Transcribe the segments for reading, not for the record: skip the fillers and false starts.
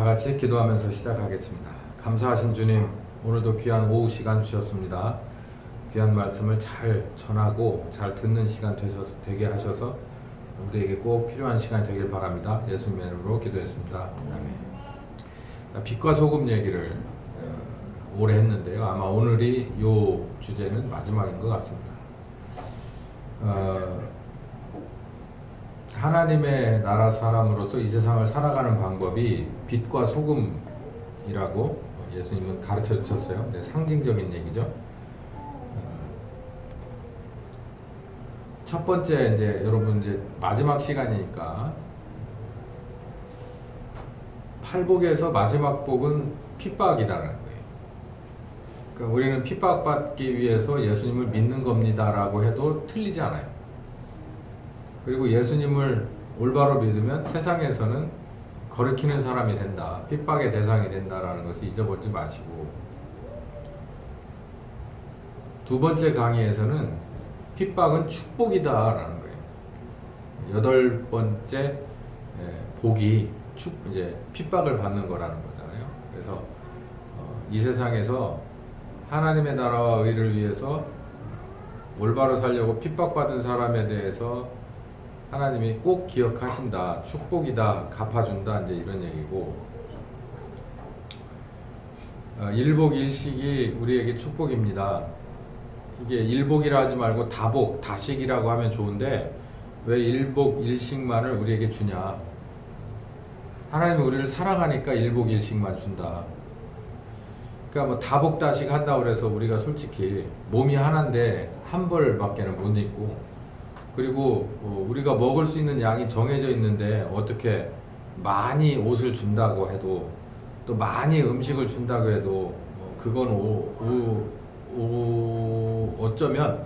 다 같이 기도하면서 시작하겠습니다. 감사하신 주님, 오늘도 귀한 오후 시간 주셨습니다. 귀한 말씀을 잘 전하고 잘 듣는 시간 되게 하셔서 우리에게 꼭 필요한 시간이 되길 바랍니다. 예수님의 이름으로 기도했습니다. 아멘. 빛과 소금 얘기를 오래 했는데요. 아마 오늘이 이 주제는 마지막인 것 같습니다. 하나님의 나라 사람으로서 이 세상을 살아가는 방법이 빛과 소금이라고 예수님은 가르쳐 주셨어요. 네, 상징적인 얘기죠. 첫 번째 이제 여러분 이제 마지막 시간이니까 팔복에서 마지막 복은 핍박이라는 거예요. 그러니까 우리는 핍박받기 위해서 예수님을 믿는 겁니다라고 해도 틀리지 않아요. 그리고 예수님을 올바로 믿으면 세상에서는 거리키는 사람이 된다, 핍박의 대상이 된다라는 것을 잊어버리지 마시고, 두 번째 강의에서는 핍박은 축복이다라는 거예요. 여덟 번째 복이 이제 핍박을 받는 거라는 거잖아요. 그래서 이 세상에서 하나님의 나라와 의를 위해서 올바로 살려고 핍박받은 사람에 대해서 하나님이 꼭 기억하신다, 축복이다, 갚아준다, 이제 이런 얘기고, 일복일식이 우리에게 축복입니다. 이게 일복이라 하지 말고 다복, 다식이라고 하면 좋은데 왜 일복일식만을 우리에게 주냐? 하나님이 우리를 사랑하니까 일복일식만 준다. 그러니까 뭐 다복다식 한다고 해서 우리가 솔직히 몸이 하나인데 한 벌밖에는 못 입고, 그리고 우리가 먹을 수 있는 양이 정해져 있는데 어떻게 많이 옷을 준다고 해도, 또 많이 음식을 준다고 해도 그건 어쩌면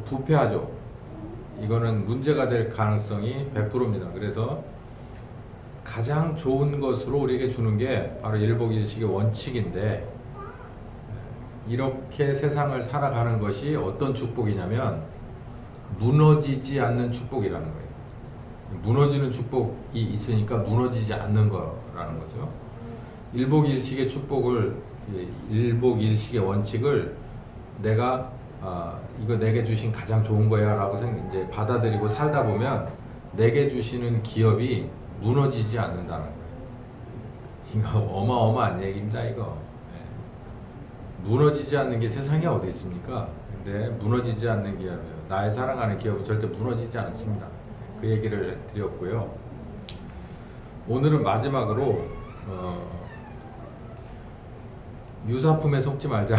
부패하죠. 이거는 문제가 될 가능성이 100%입니다. 그래서 가장 좋은 것으로 우리에게 주는 게 바로 일복일식의 원칙인데, 이렇게 세상을 살아가는 것이 어떤 축복이냐면 무너지지 않는 축복이라는 거예요. 무너지는 축복이 있으니까 무너지지 않는 거라는 거죠. 일복일식의 축복을, 일복일식의 원칙을 내가 이거 내게 주신 가장 좋은 거야 라고 이제 받아들이고 살다 보면 내게 주시는 기업이 무너지지 않는다는 거예요. 이거 어마어마한 얘기입니다. 이거 무너지지 않는 게 세상에 어디 있습니까? 근데 무너지지 않는 기업이에요. 나의 사랑하는 기업은 절대 무너지지 않습니다. 그 얘기를 드렸고요. 오늘은 마지막으로 유사품에 속지 말자.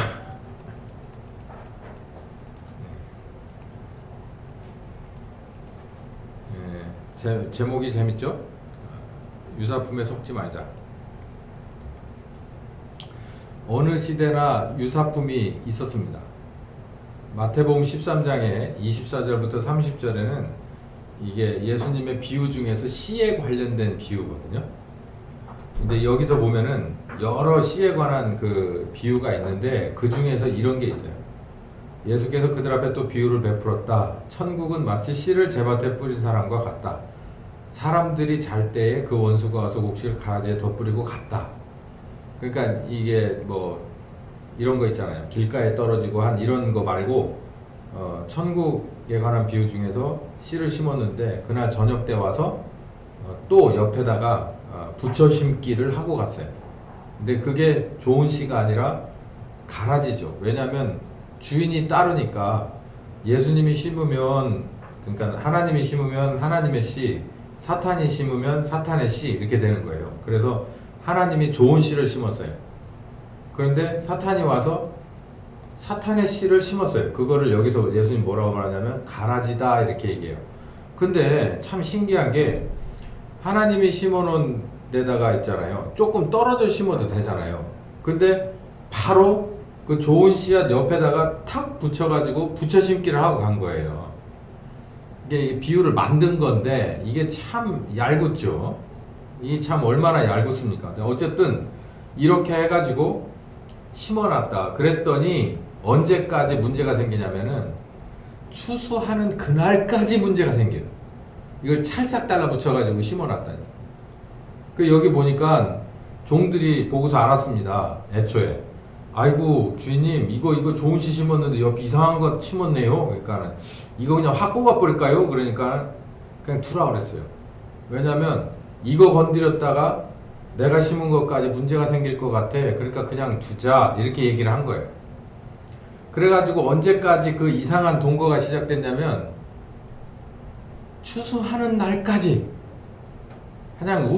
제목이 재밌죠? 유사품에 속지 말자. 어느 시대나 유사품이 있었습니다. 마태복음 13장에 24절부터 30절에는 이게 예수님의 비유 중에서 시에 관련된 비유거든요. 근데 여기서 보면은 여러 시에 관한 그 비유가 있는데 그 중에서 이런 게 있어요. 예수께서 그들 앞에 또 비유를 베풀었다. 천국은 마치 씨를 제밭에 뿌린 사람과 같다. 사람들이 잘 때에 그 원수가 와서 곡식을 가라지에 덧뿌리고 갔다. 그러니까 이게 뭐 이런 거 있잖아요. 길가에 떨어지고 한 이런 거 말고 천국에 관한 비유 중에서 씨를 심었는데 그날 저녁 때 와서 또 옆에다가 붙여 심기를 하고 갔어요. 근데 그게 좋은 씨가 아니라 가라지죠. 왜냐하면 주인이 따르니까 예수님이 심으면, 그러니까 하나님이 심으면 하나님의 씨, 사탄이 심으면 사탄의 씨, 이렇게 되는 거예요. 그래서 하나님이 좋은 씨를 심었어요. 그런데 사탄이 와서 사탄의 씨를 심었어요. 그거를 여기서 예수님 뭐라고 말하냐면 가라지다 이렇게 얘기해요. 근데 참 신기한 게 하나님이 심어놓은 데다가 있잖아요. 조금 떨어져 심어도 되잖아요. 근데 바로 그 좋은 씨앗 옆에다가 탁 붙여가지고 붙여 심기를 하고 간 거예요. 이게 비유를 만든 건데 이게 참 얄궂죠. 이 참 얼마나 얄궂습니까? 어쨌든 이렇게 해가지고 심어놨다. 그랬더니 언제까지 문제가 생기냐면은 추수하는 그날까지 문제가 생겨요. 이걸 찰싹 달라붙여가지고 심어놨다니. 그 여기 보니까 종들이 보고서 알았습니다. 애초에. 아이고 주인님 이거 좋은 씨 심었는데 옆 이상한 거 심었네요. 그러니까는 이거 그냥 확 뽑아버릴까요? 그러니까 그냥 두라 그랬어요. 왜냐면 이거 건드렸다가 내가 심은 것까지 문제가 생길 것 같아. 그러니까 그냥 두자 이렇게 얘기를 한 거예요. 그래가지고 언제까지 그 이상한 동거가 시작됐냐면 추수하는 날까지 그냥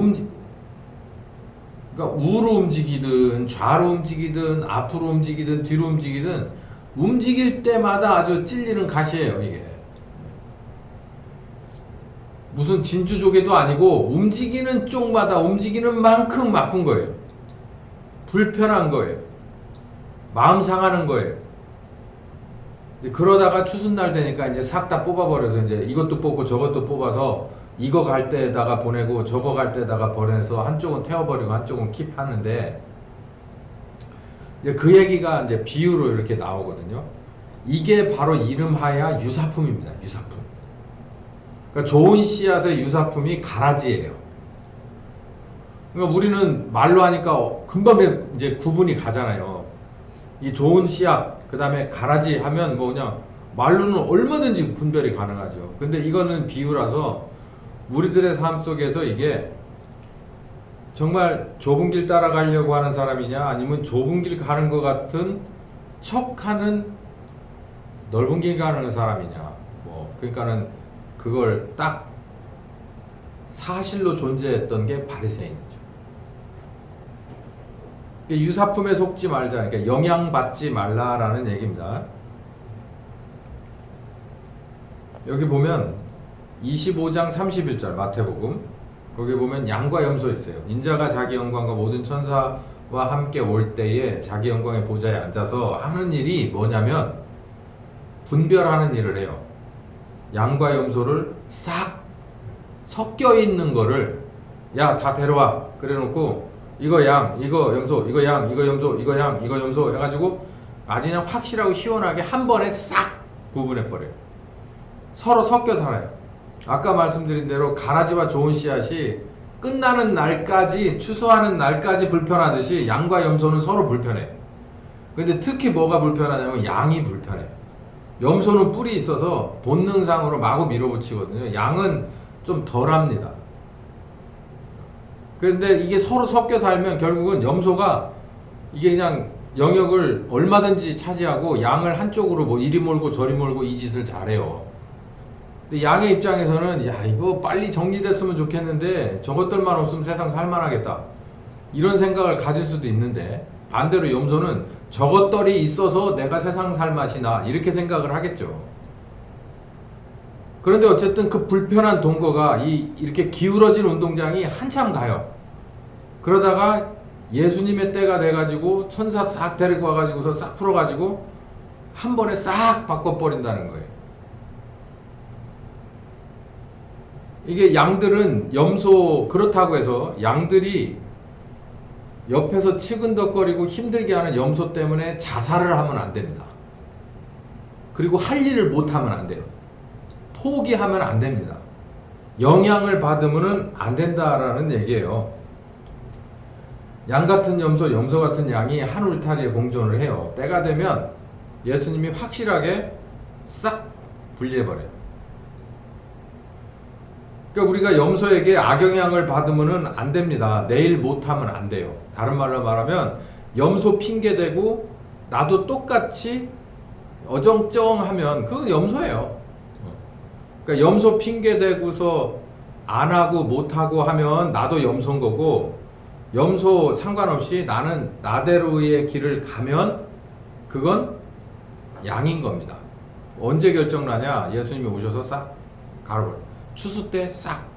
그러니까 우로 움직이든 좌로 움직이든 앞으로 움직이든 뒤로 움직이든 움직일 때마다 아주 찔리는 가시예요. 이게 무슨 진주조개도 아니고 움직이는 쪽마다 움직이는 만큼 아픈 거예요. 불편한 거예요. 마음 상하는 거예요. 그러다가 추수날 되니까 이제 싹 다 뽑아버려서 이제 이것도 뽑고 저것도 뽑아서 이거 갈 때에다가 보내고 저거 갈 때에다가 보내서 한쪽은 태워버리고 한쪽은 킵하는데 이제 그 얘기가 이제 비유로 이렇게 나오거든요. 이게 바로 이름하야 유사품입니다. 유사품. 그러니까 좋은 씨앗의 유사품이 가라지예요. 그러니까 우리는 말로 하니까 금방 이제 구분이 가잖아요. 이 좋은 씨앗, 그 다음에 가라지 하면 뭐 그냥 말로는 얼마든지 분별이 가능하죠. 근데 이거는 비유라서 우리들의 삶 속에서 이게 정말 좁은 길 따라가려고 하는 사람이냐 아니면 좁은 길 가는 것 같은 척하는 넓은 길 가는 사람이냐 뭐 그러니까는 그걸 딱 사실로 존재했던 게 바리새인이죠. 유사품에 속지 말자, 그러니까 영향받지 말라라는 얘기입니다. 여기 보면 25장 31절 마태복음 거기 보면 양과 염소 있어요. 인자가 자기 영광과 모든 천사와 함께 올 때에 자기 영광의 보좌에 앉아서 하는 일이 뭐냐면 분별하는 일을 해요. 양과 염소를 싹 섞여 있는 거를 야 다 데려와 그래 놓고 이거 양, 이거 염소, 이거 양, 이거 염소, 이거 양, 이거 염소 해가지고 아주 그냥 확실하고 시원하게 한 번에 싹 구분해버려요. 서로 섞여 살아요. 아까 말씀드린 대로 가라지와 좋은 씨앗이 끝나는 날까지 추수하는 날까지 불편하듯이 양과 염소는 서로 불편해. 근데 특히 뭐가 불편하냐면 양이 불편해. 염소는 뿔이 있어서 본능상으로 마구 밀어붙이거든요. 양은 좀 덜합니다. 그런데 이게 서로 섞여 살면 결국은 염소가 이게 그냥 영역을 얼마든지 차지하고 양을 한쪽으로 뭐 이리 몰고 저리 몰고 이 짓을 잘해요. 근데 양의 입장에서는 야 이거 빨리 정리됐으면 좋겠는데 저것들만 없으면 세상 살만하겠다 이런 생각을 가질 수도 있는데 반대로 염소는 저것들이 있어서 내가 세상 살 맛이 나 이렇게 생각을 하겠죠. 그런데 어쨌든 그 불편한 동거가 이렇게 기울어진 운동장이 한참 가요. 그러다가 예수님의 때가 돼가지고 천사 싹 데리고 와가지고서 싹 풀어가지고 한 번에 싹 바꿔버린다는 거예요. 이게 양들은 염소 그렇다고 해서 양들이 옆에서 치근덕거리고 힘들게 하는 염소 때문에 자살을 하면 안 됩니다. 그리고 할 일을 못하면 안 돼요. 포기하면 안 됩니다. 영향을 받으면 안 된다라는 얘기예요. 양 같은 염소, 염소 같은 양이 한 울타리에 공존을 해요. 때가 되면 예수님이 확실하게 싹 분리해버려요. 그러니까 우리가 염소에게 악영향을 받으면 안 됩니다. 내일 못하면 안 돼요. 다른 말로 말하면 염소 핑계대고 나도 똑같이 어정쩡하면 그건 염소예요. 그러니까 염소 핑계대고서 안 하고 못 하고 하면 나도 염소인 거고 염소 상관없이 나는 나대로의 길을 가면 그건 양인 겁니다. 언제 결정나냐? 예수님이 오셔서 싹 가로버려요. 추수 때 싹.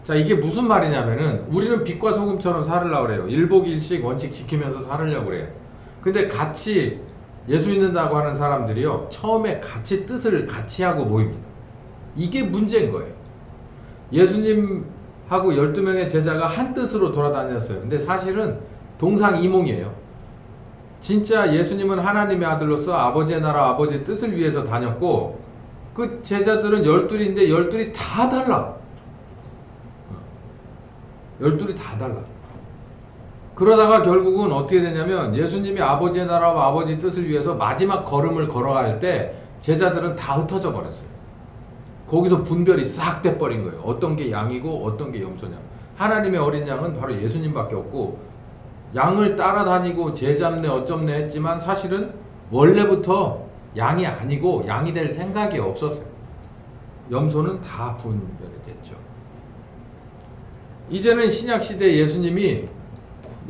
자, 이게 무슨 말이냐면은 우리는 빛과 소금처럼 살으려고 그래요. 일복일식 원칙 지키면서 살으려고 그래요. 근데 같이 예수 믿는다고 하는 사람들이요, 처음에 같이 뜻을 같이 하고 모입니다. 이게 문제인 거예요. 예수님하고 12명의 제자가 한 뜻으로 돌아다녔어요. 근데 사실은 동상이몽이에요. 진짜 예수님은 하나님의 아들로서 아버지의 나라 아버지의 뜻을 위해서 다녔고 그 제자들은 12인데 12이 다 달라. 열둘이 다 달라. 그러다가 결국은 어떻게 되냐면 예수님이 아버지의 나라와 아버지 뜻을 위해서 마지막 걸음을 걸어갈 때 제자들은 다 흩어져 버렸어요. 거기서 분별이 싹 돼버린 거예요. 어떤 게 양이고 어떤 게 염소냐. 하나님의 어린 양은 바로 예수님밖에 없고, 양을 따라다니고 제잡네 어쩌네 했지만 사실은 원래부터 양이 아니고 양이 될 생각이 없었어요. 염소는 다 분별이 됐죠. 이제는 신약시대 예수님이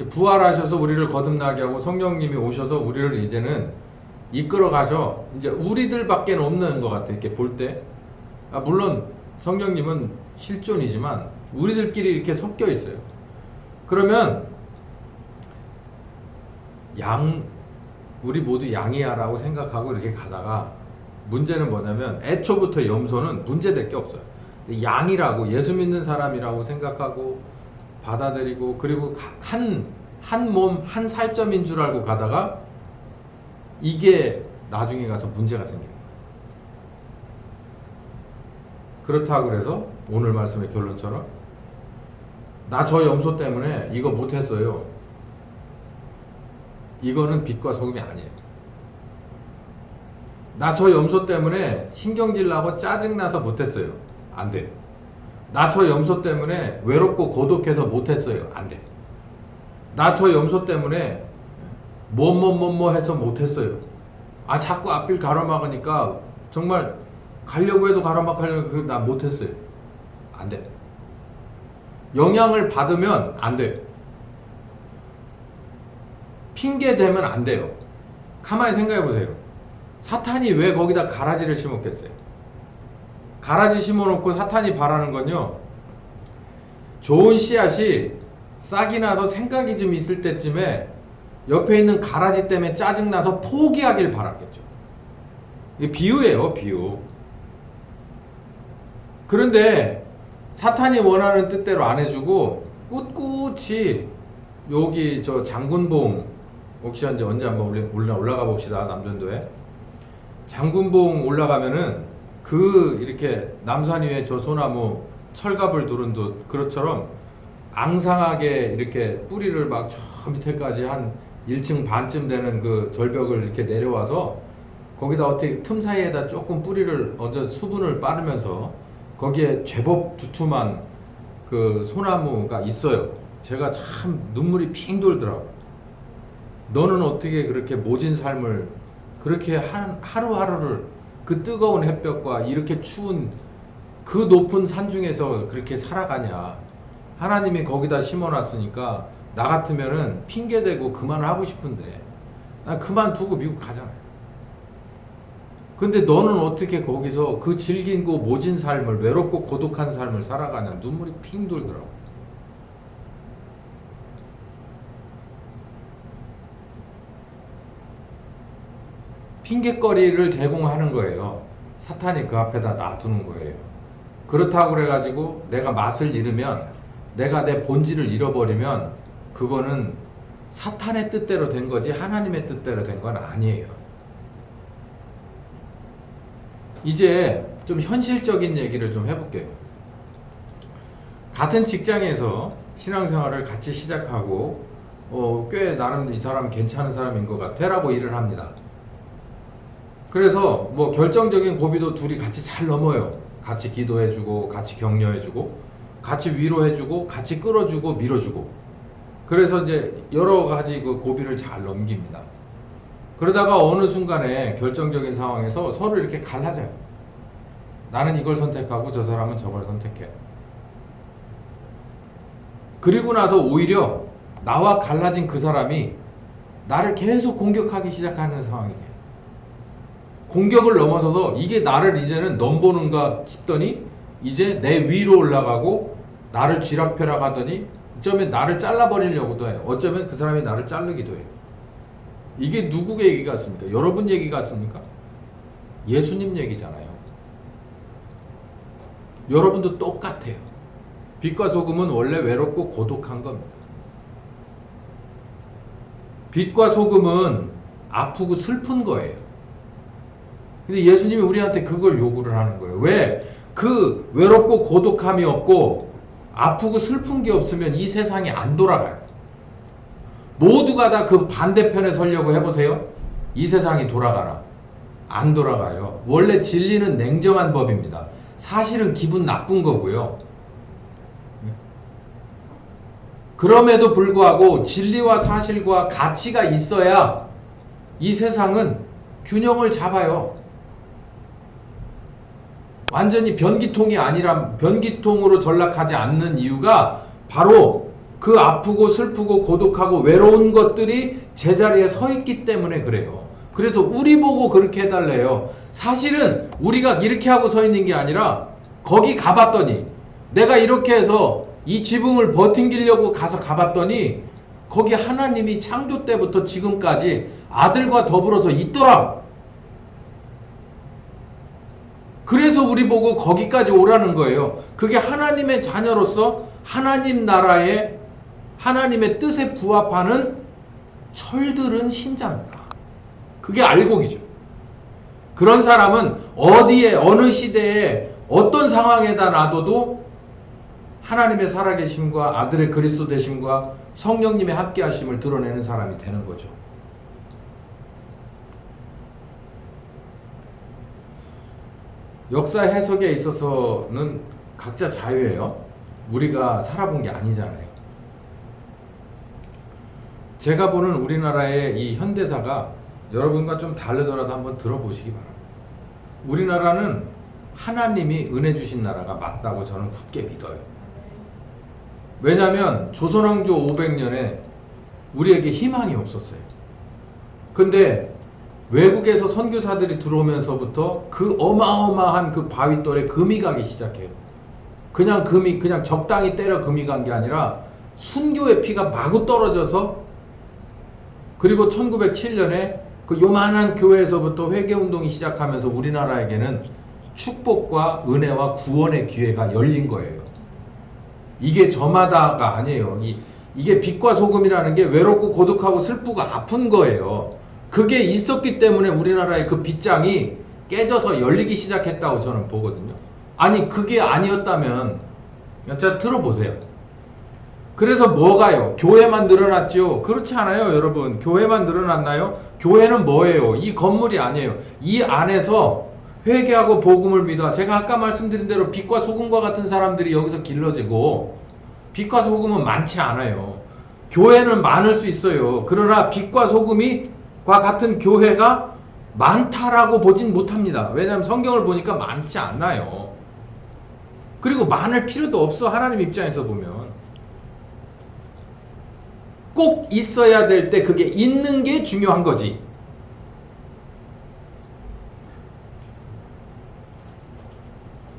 부활하셔서 우리를 거듭나게 하고 성령님이 오셔서 우리를 이제는 이끌어 가셔. 이제 우리들밖에 없는 것 같아, 이렇게 볼 때. 물론 성령님은 실존이지만 우리들끼리 이렇게 섞여 있어요. 그러면 우리 모두 양이야 라고 생각하고 이렇게 가다가, 문제는 뭐냐면 애초부터 염소는 문제될 게 없어요. 양이라고, 예수 믿는 사람이라고 생각하고 받아들이고, 그리고 한 몸, 한 살점인 줄 알고 가다가 이게 나중에 가서 문제가 생겨요. 그렇다고 그래서 오늘 말씀의 결론처럼 나 저 염소 때문에 이거 못했어요. 이거는 빛과 소금이 아니에요. 나 저 염소 때문에 신경질 나고 짜증나서 못했어요. 안 돼요. 나 저 염소 때문에 외롭고 고독해서 못했어요. 안 돼. 나 저 염소 때문에 뭐 해서 못했어요. 자꾸 앞길 가로막으니까 정말 가려고 해도 가로막으려고 나 못했어요. 안 돼. 영향을 받으면 안 돼. 핑계 대면 안 돼요. 가만히 생각해 보세요. 사탄이 왜 거기다 가라지를 심었겠어요? 가라지 심어놓고 사탄이 바라는 건요, 좋은 씨앗이 싹이 나서 생각이 좀 있을 때쯤에 옆에 있는 가라지 때문에 짜증나서 포기하길 바랐겠죠. 이게 비유예요, 비유. 그런데 사탄이 원하는 뜻대로 안 해주고 꿋꿋이 여기 저 장군봉, 혹시 언제 한번 올라가 봅시다. 남전도에 장군봉 올라가면은 이렇게 남산 위에 저 소나무 철갑을 두른 듯 그것처럼 앙상하게 이렇게 뿌리를 막 저 밑에까지 한 1층 반쯤 되는 그 절벽을 이렇게 내려와서 거기다 어떻게 틈 사이에다 조금 뿌리를 얹어 수분을 빠르면서 거기에 제법 두툼한 그 소나무가 있어요. 제가 참 눈물이 핑 돌더라고. 너는 어떻게 그렇게 모진 삶을 그렇게 하루하루를 그 뜨거운 햇볕과 이렇게 추운 그 높은 산 중에서 그렇게 살아가냐. 하나님이 거기다 심어놨으니까 나 같으면은 핑계대고 그만하고 싶은데 나 그만두고 미국 가잖아요. 근데 너는 어떻게 거기서 그 질긴고 모진 삶을, 외롭고 고독한 삶을 살아가냐. 눈물이 핑 돌더라고. 핑계거리를 제공하는 거예요. 사탄이 그 앞에다 놔두는 거예요. 그렇다고 그래가지고 내가 맛을 잃으면, 내가 내 본질을 잃어버리면 그거는 사탄의 뜻대로 된 거지 하나님의 뜻대로 된 건 아니에요. 이제 좀 현실적인 얘기를 좀 해볼게요. 같은 직장에서 신앙생활을 같이 시작하고 꽤 나름 이 사람 괜찮은 사람인 것 같아 라고 일을 합니다. 그래서 뭐 결정적인 고비도 둘이 같이 잘 넘어요. 같이 기도해주고 같이 격려해주고 같이 위로해주고 같이 끌어주고 밀어주고, 그래서 이제 여러 가지 그 고비를 잘 넘깁니다. 그러다가 어느 순간에 결정적인 상황에서 서로 이렇게 갈라져요. 나는 이걸 선택하고 저 사람은 저걸 선택해. 그리고 나서 오히려 나와 갈라진 그 사람이 나를 계속 공격하기 시작하는 상황이 돼요. 공격을 넘어서서 이게 나를 이제는 넘보는가 싶더니 이제 내 위로 올라가고 나를 쥐락펴락 하더니 어쩌면 나를 잘라버리려고도 해요. 어쩌면 그 사람이 나를 자르기도 해요. 이게 누구의 얘기 같습니까? 여러분 얘기 같습니까? 예수님 얘기잖아요. 여러분도 똑같아요. 빛과 소금은 원래 외롭고 고독한 겁니다. 빛과 소금은 아프고 슬픈 거예요. 근데 예수님이 우리한테 그걸 요구를 하는 거예요. 왜? 그 외롭고 고독함이 없고 아프고 슬픈 게 없으면 이 세상이 안 돌아가요. 모두가 다 그 반대편에 서려고 해보세요. 이 세상이 돌아가나? 안 돌아가요. 원래 진리는 냉정한 법입니다. 사실은 기분 나쁜 거고요. 그럼에도 불구하고 진리와 사실과 가치가 있어야 이 세상은 균형을 잡아요. 완전히 변기통이 아니라 변기통으로 전락하지 않는 이유가 바로 그 아프고 슬프고 고독하고 외로운 것들이 제자리에 서 있기 때문에 그래요. 그래서 우리 보고 그렇게 해달래요. 사실은 우리가 이렇게 하고 서 있는 게 아니라 거기 가봤더니 내가 이렇게 해서 이 지붕을 버팅기려고 가봤더니 거기 하나님이 창조 때부터 지금까지 아들과 더불어서 있더라. 그래서 우리 보고 거기까지 오라는 거예요. 그게 하나님의 자녀로서 하나님 나라의 하나님의 뜻에 부합하는 철들은 신자입니다. 그게 알곡이죠. 그런 사람은 어디에 어느 시대에 어떤 상황에다 놔둬도 하나님의 살아계심과 아들의 그리스도 되심과 성령님의 함께하심을 드러내는 사람이 되는 거죠. 역사 해석에 있어서는 각자 자유예요. 우리가 살아본 게 아니잖아요. 제가 보는 우리나라의 이 현대사가 여러분과 좀 다르더라도 한번 들어보시기 바랍니다. 우리나라는 하나님이 은혜 주신 나라가 맞다고 저는 굳게 믿어요. 왜냐하면 조선왕조 500년에 우리에게 희망이 없었어요. 근데 외국에서 선교사들이 들어오면서부터 그 어마어마한 그 바위돌에 금이 가기 시작해요. 그냥 금이 그냥 적당히 때려 금이 간 게 아니라 순교의 피가 마구 떨어져서, 그리고 1907년에 그 요만한 교회에서부터 회개운동이 시작하면서 우리나라에게는 축복과 은혜와 구원의 기회가 열린 거예요. 이게 저마다가 아니에요. 이게 빛과 소금이라는 게 외롭고 고독하고 슬프고 아픈 거예요. 그게 있었기 때문에 우리나라의 그 빗장이 깨져서 열리기 시작했다고 저는 보거든요. 아니 그게 아니었다면 자 들어보세요. 그래서 뭐가요? 교회만 늘어났죠? 그렇지 않아요, 여러분. 교회만 늘어났나요? 교회는 뭐예요? 이 건물이 아니에요. 이 안에서 회개하고 복음을 믿어. 제가 아까 말씀드린 대로 빛과 소금과 같은 사람들이 여기서 길러지고, 빛과 소금은 많지 않아요. 교회는 많을 수 있어요. 그러나 빛과 소금이 과 같은 교회가 많다라고 보진 못합니다. 왜냐하면 성경을 보니까 많지 않아요. 그리고 많을 필요도 없어. 하나님 입장에서 보면 꼭 있어야 될 때 그게 있는 게 중요한 거지.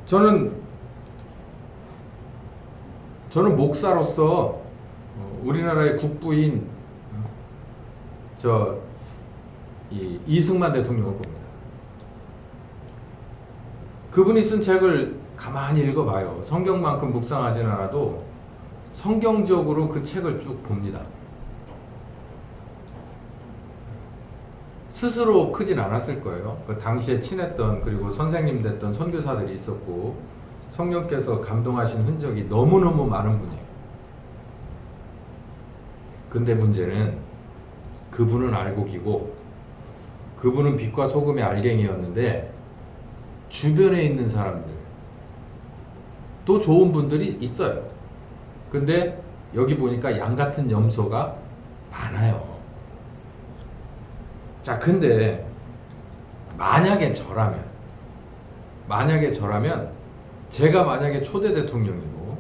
저는 목사로서 우리나라의 국부인 이승만 대통령을 봅니다. 그분이 쓴 책을 가만히 읽어봐요. 성경만큼 묵상하진 않아도 성경적으로 그 책을 쭉 봅니다. 스스로 크진 않았을 거예요. 그 당시에 친했던, 그리고 선생님 됐던 선교사들이 있었고 성령께서 감동하신 흔적이 너무너무 많은 분이에요. 근데 문제는 그분은 알곡이고 그분은 빛과 소금의 알갱이였는데 주변에 있는 사람들 또 좋은 분들이 있어요. 근데 여기 보니까 양 같은 염소가 많아요. 자, 근데 만약에 저라면 제가 만약에 초대 대통령이고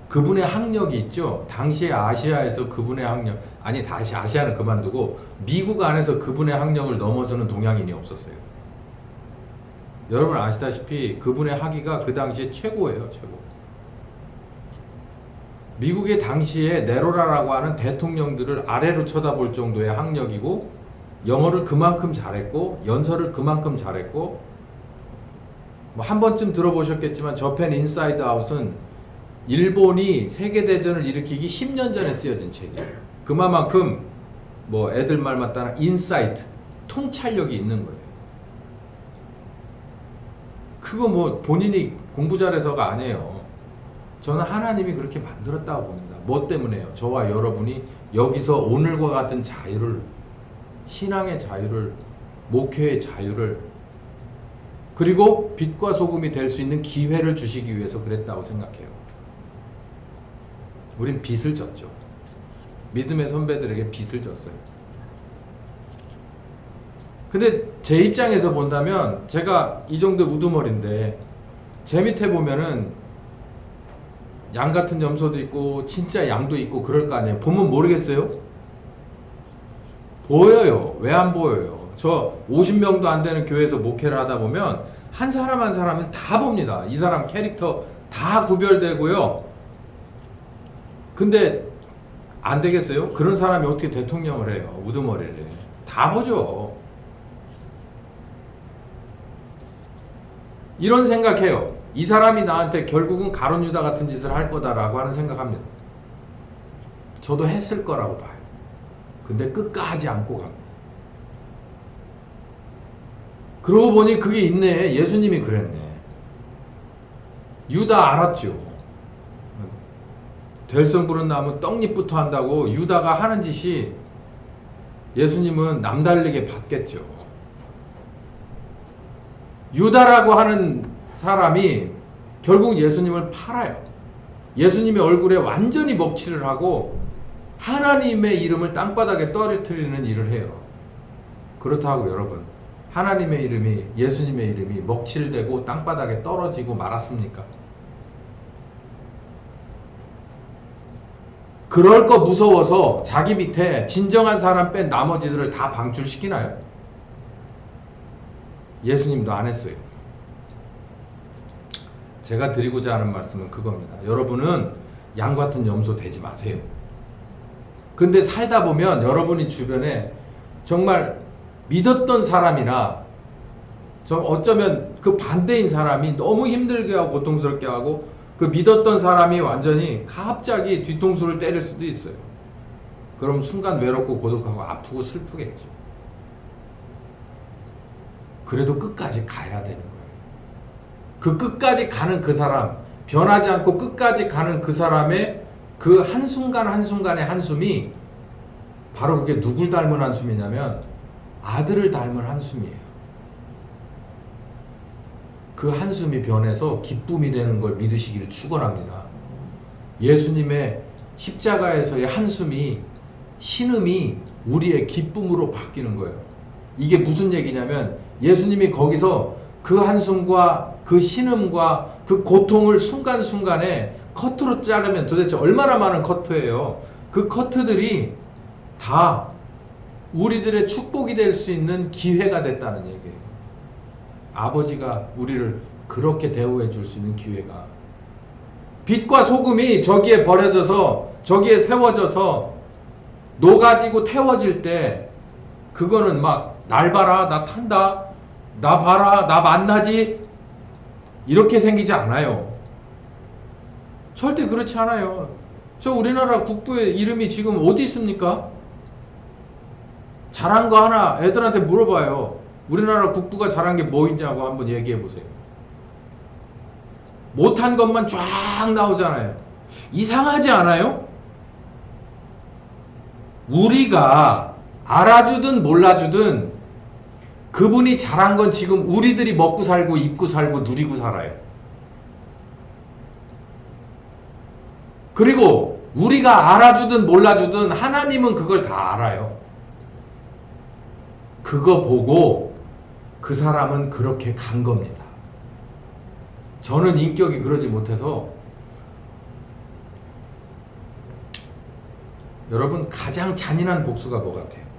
그분의 학력이 있죠. 당시에 아시아에서 그분의 학력, 아니 다시 아시아는 그만두고 미국 안에서 그분의 학력을 넘어서는 동양인이 없었어요. 여러분 아시다시피 그분의 학위가 그 당시에 최고예요. 최고. 미국의 당시에 네로라라고 하는 대통령들을 아래로 쳐다볼 정도의 학력이고, 영어를 그만큼 잘했고 연설을 그만큼 잘했고, 뭐 한 번쯤 들어보셨겠지만 저펜 인사이드 아웃은 일본이 세계대전을 일으키기 10년 전에 쓰여진 책이에요. 그만큼 뭐 애들 말 맞다나 인사이트, 통찰력이 있는 거예요. 그거 뭐 본인이 공부 잘해서가 아니에요. 저는 하나님이 그렇게 만들었다고 봅니다. 뭐 때문에요? 저와 여러분이 여기서 오늘과 같은 자유를, 신앙의 자유를, 목회의 자유를, 그리고 빛과 소금이 될 수 있는 기회를 주시기 위해서 그랬다고 생각해요. 우린 빚을 졌죠. 믿음의 선배들에게 빚을 졌어요. 근데 제 입장에서 본다면, 제가 이 정도 우두머리인데 제 밑에 보면은 양 같은 염소도 있고 진짜 양도 있고 그럴 거 아니에요. 보면 모르겠어요? 보여요. 왜 안 보여요? 저 50명도 안 되는 교회에서 목회를 하다 보면 한 사람 한 사람은 다 봅니다. 이 사람 캐릭터 다 구별되고요. 근데 안 되겠어요? 그런 사람이 어떻게 대통령을 해요? 우두머리를. 다 보죠. 이런 생각해요. 이 사람이 나한테 결국은 가룟 유다 같은 짓을 할 거다라고 하는 생각합니다. 저도 했을 거라고 봐요. 근데 끝까지 안고 갑니다. 그러고 보니 그게 있네. 예수님이 그랬네. 유다 알았죠. 될성 부른 나무 떡잎부터 한다고 유다가 하는 짓이 예수님은 남달리게 봤겠죠. 유다라고 하는 사람이 결국 예수님을 팔아요. 예수님의 얼굴에 완전히 먹칠을 하고 하나님의 이름을 땅바닥에 떨어뜨리는 일을 해요. 그렇다고 여러분, 하나님의 이름이, 예수님의 이름이 먹칠되고 땅바닥에 떨어지고 말았습니까? 그럴 거 무서워서 자기 밑에 진정한 사람 뺀 나머지들을 다 방출시키나요? 예수님도 안 했어요. 제가 드리고자 하는 말씀은 그겁니다. 여러분은 양 같은 염소 되지 마세요. 근데 살다 보면 여러분이 주변에 정말 믿었던 사람이나 좀 어쩌면 그 반대인 사람이 너무 힘들게 하고 고통스럽게 하고 그 믿었던 사람이 완전히 갑자기 뒤통수를 때릴 수도 있어요. 그럼 순간 외롭고 고독하고 아프고 슬프겠죠. 그래도 끝까지 가야 되는 거예요. 그 끝까지 가는 그 사람, 변하지 않고 끝까지 가는 그 사람의 그 한순간 한순간의 한숨이 바로 그게 누굴 닮은 한숨이냐면 아들을 닮은 한숨이에요. 그 한숨이 변해서 기쁨이 되는 걸 믿으시기를 축원합니다. 예수님의 십자가에서의 한숨이, 신음이 우리의 기쁨으로 바뀌는 거예요. 이게 무슨 얘기냐면 예수님이 거기서 그 한숨과 그 신음과 그 고통을 순간순간에 커트로 자르면 도대체 얼마나 많은 커트예요. 그 커트들이 다 우리들의 축복이 될 수 있는 기회가 됐다는 얘기예요. 아버지가 우리를 그렇게 대우해 줄 수 있는 기회가. 빛과 소금이 저기에 버려져서 저기에 세워져서 녹아지고 태워질 때 그거는 막 날 봐라, 나 탄다, 나 봐라, 나 만나지, 이렇게 생기지 않아요. 절대 그렇지 않아요. 저 우리나라 국부의 이름이 지금 어디 있습니까? 잘한 거 하나 애들한테 물어봐요. 우리나라 국부가 잘한 게 뭐 있냐고 한번 얘기해 보세요. 못한 것만 쫙 나오잖아요. 이상하지 않아요? 우리가 알아주든 몰라주든 그분이 잘한 건 지금 우리들이 먹고 살고 입고 살고 누리고 살아요. 그리고 우리가 알아주든 몰라주든 하나님은 그걸 다 알아요. 그거 보고 그 사람은 그렇게 간 겁니다. 저는 인격이 그러지 못해서 여러분 가장 잔인한 복수가 뭐 같아요?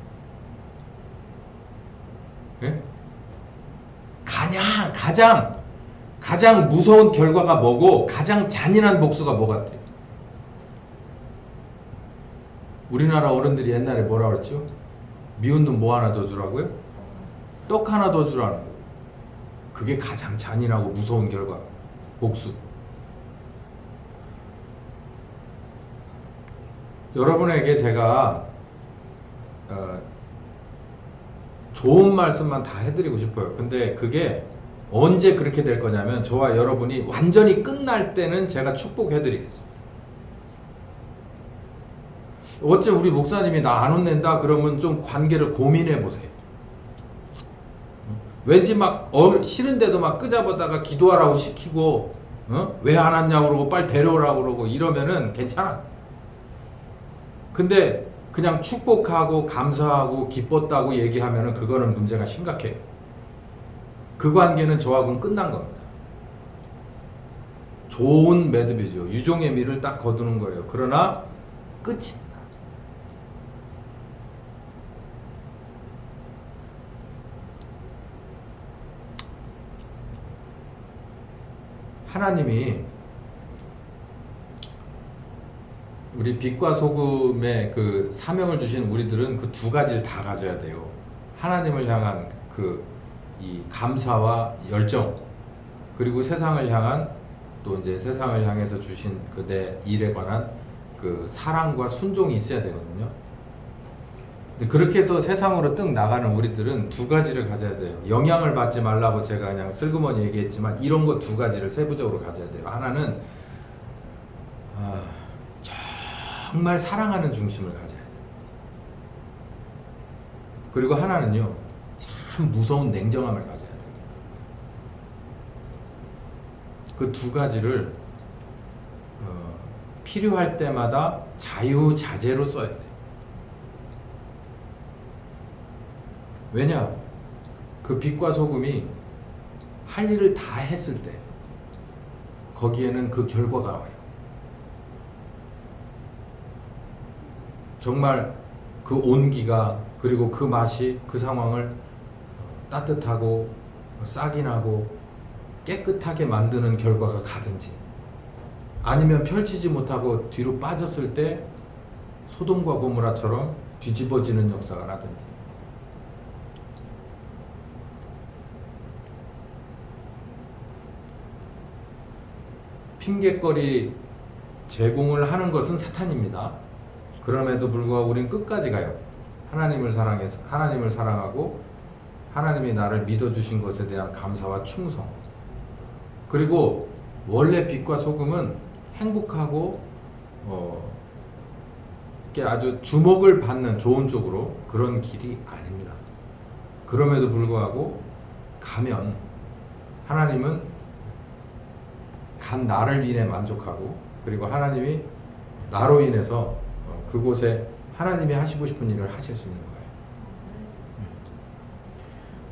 예? 가장 무서운 결과가 뭐고 가장 잔인한 복수가 뭐 같아요? 우리나라 어른들이 옛날에 뭐라 그랬죠? 미운 놈 뭐 하나 더 주라고요? 떡 하나 더 주라는 거예요. 그게 가장 잔인하고 무서운 결과, 복수. 여러분에게 제가 좋은 말씀만 다 해드리고 싶어요. 근데 그게 언제 그렇게 될 거냐면 저와 여러분이 완전히 끝날 때는 제가 축복해 드리겠습니다. 어째 우리 목사님이 나 안 혼낸다 그러면 좀 관계를 고민해 보세요. 왠지 막 싫은데도 막 끄잡아다가 기도하라고 시키고 왜 안 왔냐고 그러고 빨리 데려오라고 그러고 이러면은 괜찮아. 근데 그냥 축복하고 감사하고 기뻤다고 얘기하면은 그거는 문제가 심각해요. 그 관계는 저하고는 끝난 겁니다. 좋은 매듭이죠. 유종의 미를 딱 거두는 거예요. 그러나 끝입니다. 하나님이 우리 빛과 소금의 그 사명을 주신 우리들은 그 두 가지를 다 가져야 돼요. 하나님을 향한 이 감사와 열정, 그리고 세상을 향한 또 이제 세상을 향해서 주신 그 내 일에 관한 그 사랑과 순종이 있어야 되거든요. 근데 그렇게 해서 세상으로 뜩 나가는 우리들은 두 가지를 가져야 돼요. 영향을 받지 말라고 제가 그냥 슬그머니 얘기했지만 이런 거 두 가지를 세부적으로 가져야 돼요. 하나는 정말 사랑하는 중심을 가져야 돼요. 그리고 하나는요, 참 무서운 냉정함을 가져야 됩니다. 그 두 가지를 필요할 때마다 자유자재로 써야 돼요. 왜냐? 그 빛과 소금이 할 일을 다 했을 때 거기에는 그 결과가 와요. 정말 그 온기가 그리고 그 맛이 그 상황을 따뜻하고 싹이나고 깨끗하게 만드는 결과가 가든지, 아니면 펼치지 못하고 뒤로 빠졌을 때 소돔과 고모라처럼 뒤집어지는 역사가 나든지. 핑곗거리 제공을 하는 것은 사탄입니다. 그럼에도 불구하고 우린 끝까지 가요. 하나님을 사랑해서, 하나님을 사랑하고 하나님이 나를 믿어주신 것에 대한 감사와 충성, 그리고 원래 빛과 소금은 행복하고 이렇게 아주 주목을 받는 좋은 쪽으로 그런 길이 아닙니다. 그럼에도 불구하고 가면 하나님은 간 나를 인해 만족하고, 그리고 하나님이 나로 인해서 그곳에 하나님이 하시고 싶은 일을 하실 수 있는 거예요.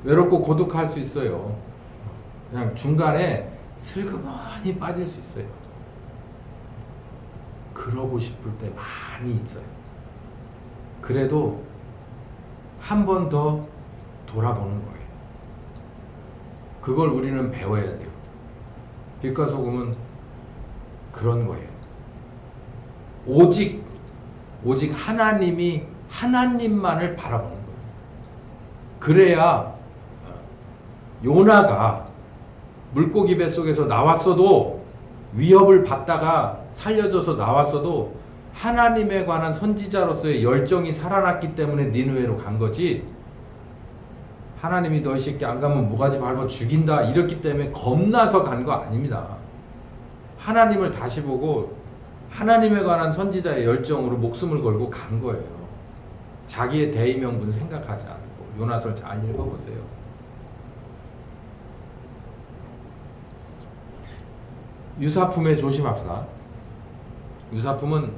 외롭고 고독할 수 있어요. 그냥 중간에 슬그머니 빠질 수 있어요. 그러고 싶을 때 많이 있어요. 그래도 한 번 더 돌아보는 거예요. 그걸 우리는 배워야 돼요. 빛과 소금은 그런 거예요. 오직 하나님이 하나님만을 바라보는 거예요. 그래야 요나가 물고기 뱃속에서 나왔어도, 위협을 받다가 살려져서 나왔어도 하나님에 관한 선지자로서의 열정이 살아났기 때문에 니느웨로 간 거지, 하나님이 너 이 새끼 안 가면 모가지 밟아 죽인다 이랬기 때문에 겁나서 간 거 아닙니다. 하나님을 다시 보고 하나님에 관한 선지자의 열정으로 목숨을 걸고 간 거예요. 자기의 대의명분 생각하지 않고. 요나서를 잘 읽어보세요. 유사품에 조심합시다. 유사품은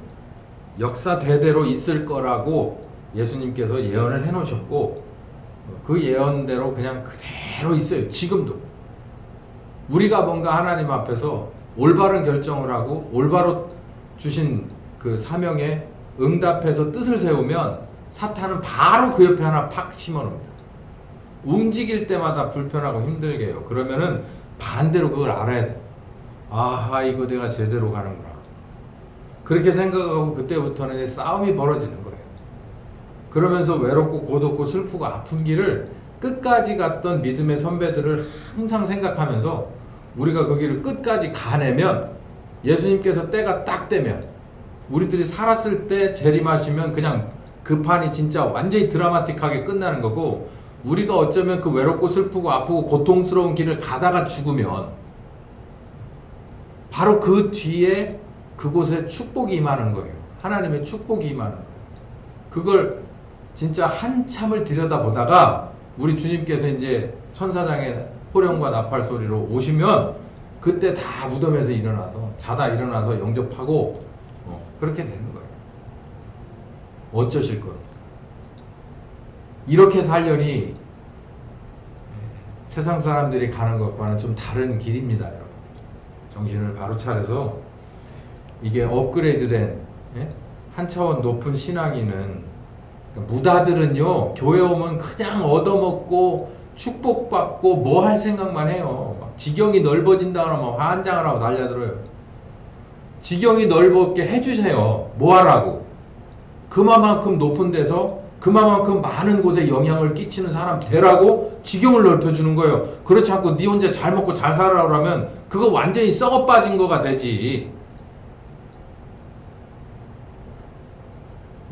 역사대대로 있을 거라고 예수님께서 예언을 해놓으셨고, 그 예언대로 그냥 그대로 있어요. 지금도 우리가 뭔가 하나님 앞에서 올바른 결정을 하고 올바로 주신 그 사명에 응답해서 뜻을 세우면 사탄은 바로 그 옆에 하나 팍 심어놓습니다. 움직일 때마다 불편하고 힘들게 해요. 그러면은 반대로 그걸 알아야 돼. 아하, 이거 내가 제대로 가는구나. 그렇게 생각하고 그때부터는 싸움이 벌어지는 거예요. 그러면서 외롭고 고독고 슬프고 아픈 길을 끝까지 갔던 믿음의 선배들을 항상 생각하면서 우리가 그 길을 끝까지 가내면, 예수님께서 때가 딱 되면, 우리들이 살았을 때 재림하시면 그냥 그 판이 진짜 완전히 드라마틱하게 끝나는 거고, 우리가 어쩌면 그 외롭고 슬프고 아프고 고통스러운 길을 가다가 죽으면 바로 그 뒤에 그곳에 축복이 임하는 거예요. 하나님의 축복이 임하는 거예요. 그걸 진짜 한참을 들여다보다가 우리 주님께서 이제 천사장의 호령과 나팔 소리로 오시면 그때 다 무덤에서 일어나서 자다 일어나서 영접하고 그렇게 되는 거예요. 어쩌실 것? 이렇게 살려니 세상 사람들이 가는 것과는 좀 다른 길입니다, 여러분. 정신을 바로 차려서 이게 업그레이드된 한 차원 높은 신앙인은 무다들은요 교회 오면 그냥 얻어먹고 축복받고 뭐 할 생각만 해요. 막 지경이 넓어진다거나 뭐 환장을 하고 날려들어요. 지경이 넓게 해주세요. 뭐 하라고? 그만큼 높은 데서 그만큼 많은 곳에 영향을 끼치는 사람 되라고 지경을 넓혀주는 거예요. 그렇지 않고 네 혼자 잘 먹고 잘 살아라고 하면 그거 완전히 썩어 빠진 거가 되지.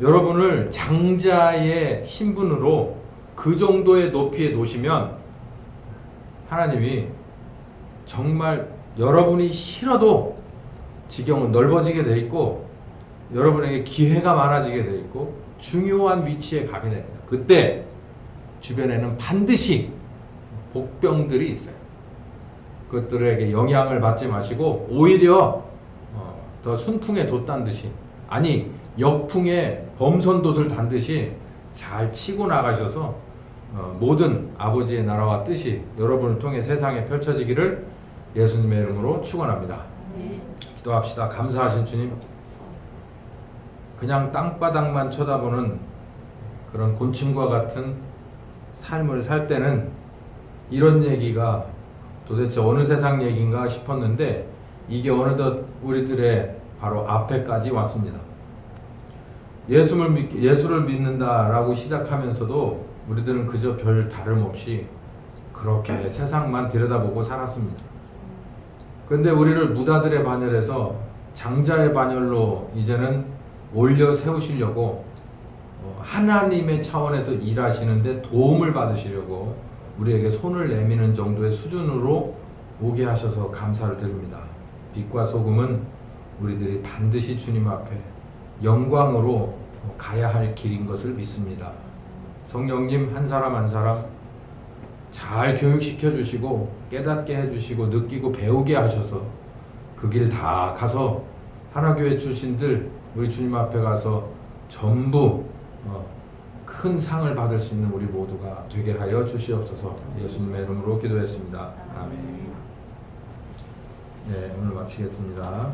여러분을 장자의 신분으로 그 정도의 높이에 놓으시면 하나님이 정말 여러분이 싫어도 지경은 넓어지게 돼 있고 여러분에게 기회가 많아지게 돼 있고 중요한 위치에 가게 됩니다. 그때 주변에는 반드시 복병들이 있어요. 그것들에게 영향을 받지 마시고 오히려 더 순풍에 돛단 듯이 아니 역풍에 범선돛을 단 듯이 잘 치고 나가셔서 모든 아버지의 나라와 뜻이 여러분을 통해 세상에 펼쳐지기를 예수님의 이름으로 축원합니다. 기도합시다. 감사하신 주님, 그냥 땅바닥만 쳐다보는 그런 곤충과 같은 삶을 살 때는 이런 얘기가 도대체 어느 세상 얘기인가 싶었는데 이게 어느덧 우리들의 바로 앞에까지 왔습니다. 예수를 믿는다라고 시작하면서도 우리들은 그저 별 다름없이 그렇게 세상만 들여다보고 살았습니다. 그런데 우리를 무다들의 반열에서 장자의 반열로 이제는 올려 세우시려고 하나님의 차원에서 일하시는데 도움을 받으시려고 우리에게 손을 내미는 정도의 수준으로 오게 하셔서 감사를 드립니다. 빛과 소금은 우리들이 반드시 주님 앞에 영광으로 가야 할 길인 것을 믿습니다. 성령님 한 사람 한 사람 잘 교육시켜 주시고 깨닫게 해주시고 느끼고 배우게 하셔서 그 길 다 가서 하나교회 출신들 우리 주님 앞에 가서 전부 큰 상을 받을 수 있는 우리 모두가 되게 하여 주시옵소서. 예수님의 이름으로 기도했습니다. 아멘. 네, 오늘 마치겠습니다.